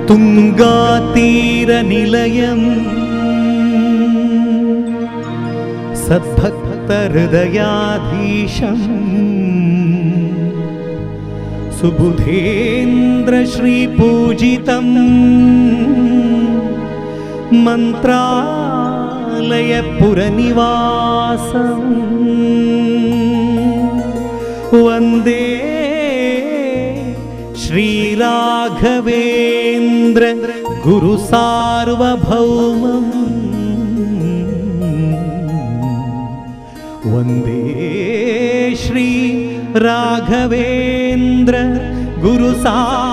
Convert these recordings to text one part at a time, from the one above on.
ತುಂಗಾತೀರನಿಲಯಂ ಸದ್ಭಕ್ತಹೃದಯಾಧೀಶಂ ಸುಬುಧೇಂದ್ರ ಶ್ರೀಪೂಜಿತಂ ಮಂತ್ರಾಲಯ ಪುರನಿವಾಸಂ ವಂದೇ ಶ್ರೀರಾಘವೇಂದ್ರ ಗುರು ಸಾರ್ವಭೌಮಂ ವಂದೇ ಶ್ರೀ ರಾಘವೇಂದ್ರ ಗುರು ಸಾರ್ವಭೌಮಂ.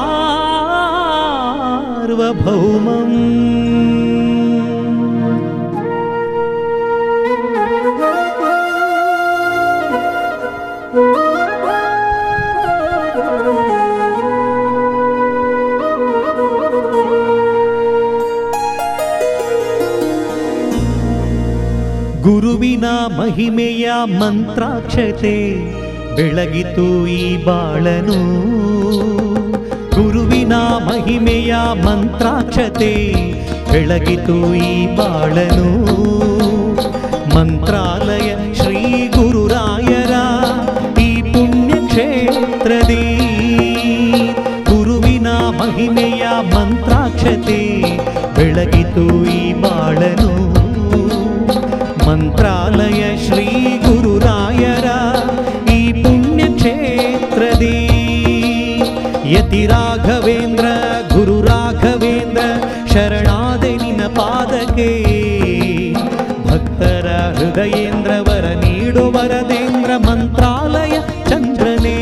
ಗುರುವಿನ ಮಹಿಮೆಯ ಮಂತ್ರಾಕ್ಷತೆ ಬೆಳಗಿತು ಈ ಬಾಳನು. ಗುರುವಿನ ಮಹಿಮೆಯ ಮಂತ್ರಾಕ್ಷತೆ ಬೆಳಗಿತು ಈ ಬಾಳನು. ಮಂತ್ರಾಲಯ ಶ್ರೀ ಗುರುರಾಯರ ಈ ಪುಣ್ಯ ಕ್ಷೇತ್ರದಿ ಗುರುವಿನ ಮಹಿಮೆಯ ಮಂತ್ರಾಕ್ಷತೆ ಬೆಳಗಿತು ಈ ಬಾಳನು. ಮಂತ್ರಾಲಯ ಶ್ರೀ ಗುರುರಾಯರ ಈ ಪುಣ್ಯ ಕ್ಷೇತ್ರದಿ ಯತಿ ರಾಘವೇಂದ್ರ ಗುರು ರಾಘವೇಂದ್ರ ಶರಣಾದೆ ನಿನ್ನ ಪಾದಕ್ಕೆ. ಭಕ್ತರ ಹೃದಯೇಂದ್ರ ವರ ನೀಡು ವರದೇಂದ್ರ ಮಂತ್ರಾಲಯ ಚಂದ್ರನೇ.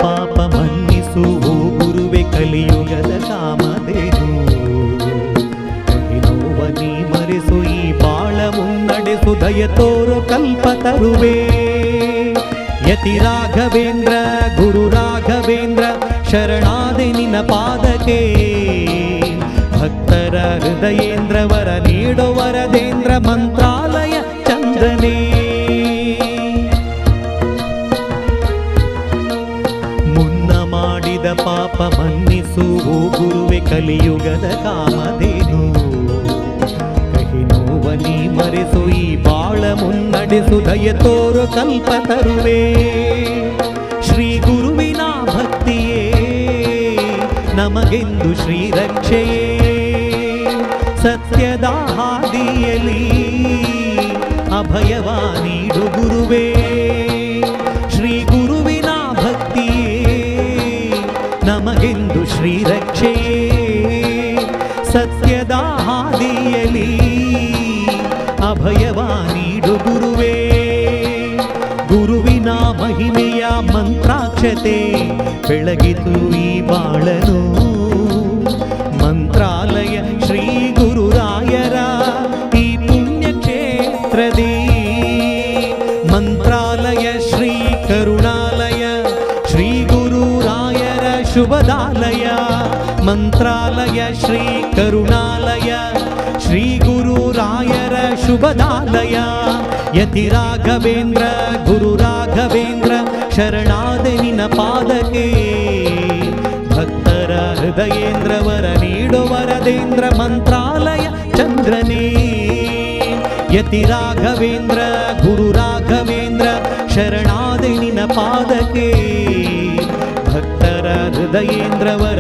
ಪಾಪ ಮನ್ನಿಸು ಓ ಗುರುವೆ ಕಲಿಯುಗದ ಕಾಮಧೇನು. ಕಹಿ ನೋವ ನೀ ಮರೆಸು ಈ ಬಾಳ ಮುನ್ನಡೆಸು ದಯ ತೋರು ಕಲ್ಪ ತರುವೆ. ಯತಿ ರಾಘವೇಂದ್ರ ಗುರು ರಾಘವೇಂದ್ರ ಶರಣಾದೆ ನಿನ್ನ ಪಾದಕ್ಕೆ. ಭಕ್ತರ ಹೃದಯೇಂದ್ರ ವರ ನೀಡೋ ವರದೇಂದ್ರ ಮಂತ್ರಾಲಯ ಚಂದ್ರನೇ. ಮಾಡಿದ ಪಾಪ ಮನ್ನಿಸು ಓ ಗುರುವೆ ಕಲಿಯುಗದ ಕಾಮಧೇನು. ಕಹಿ ನೋವ ನೀ ಮರೆಸು ಈ ಬಾಳ ಮುನ್ನಡೆಸು ದಯ ತೋರು ಕಲ್ಪ ತರುವೆ. ಶ್ರೀ ಗುರುವಿನ ಭಕ್ತಿಯೇ ನಮಗೆಂದು ಶ್ರೀರಕ್ಷೆಯೇ. ಸತ್ಯದ ಹಾದಿಯಲಿ ಅಭಯವ ನೀಡು ಗುರುವೇ. ಶ್ರೀ ಗುರುವಿನ ಭಕ್ತಿಯೇ ನಮಗೆಂದು ಶ್ರೀರಕ್ಷೆಯೇ. ಸತ್ಯದ ಹಾದಿಯಲಿ ಅಭಯವ ನೀಡು ಗುರುವೇ. ಗುರುವಿನ ಮಹಿಮೆಯ ಮಂತ್ರಾಕ್ಷತೆ ಬೆಳಗಿತು ಈ ಬಾಳನು. ಮಂತ್ರಾಲಯ ಶ್ರೀ ಗುರುರಾಯರ ಈ ಪುಣ್ಯ ಕ್ಷೇತ್ರದಿ ಮಂತ್ರಾಲಯ ಶ್ರೀ ಕರುಣಾಲಯ ಶ್ರೀ ಗುರುರಾಯರ ಶುಭದಾಲಯ. ಮಂತ್ರಾಲಯ ಶ್ರೀ ಕರುಣಾಲಯ ಶ್ರೀ ಗುರುರಾಯರ ಶುಭದಾಲಯ. ಯತಿ ರಾಘವೇಂದ್ರ ಗುರು ರಾಘವೇಂದ್ರ ಶರಣಾದೆ ನಿನ್ನ ಪಾದಕ್ಕೆ. ಭಕ್ತರ ಹೃದಯೇಂದ್ರ ವರ ನೀಡೋ ವರದೇಂದ್ರ ಮಂತ್ರಾಲಯ ಚಂದ್ರನೇ. ಯತಿ ರಾಘವೇಂದ್ರ ಗುರು ರಾಘವೇಂದ್ರ ಶರಣಾದೆ ನಿನ್ನ ಪಾದಕ್ಕೆ. ಭಕ್ತರ ಹೃದಯೇಂದ್ರ ವರ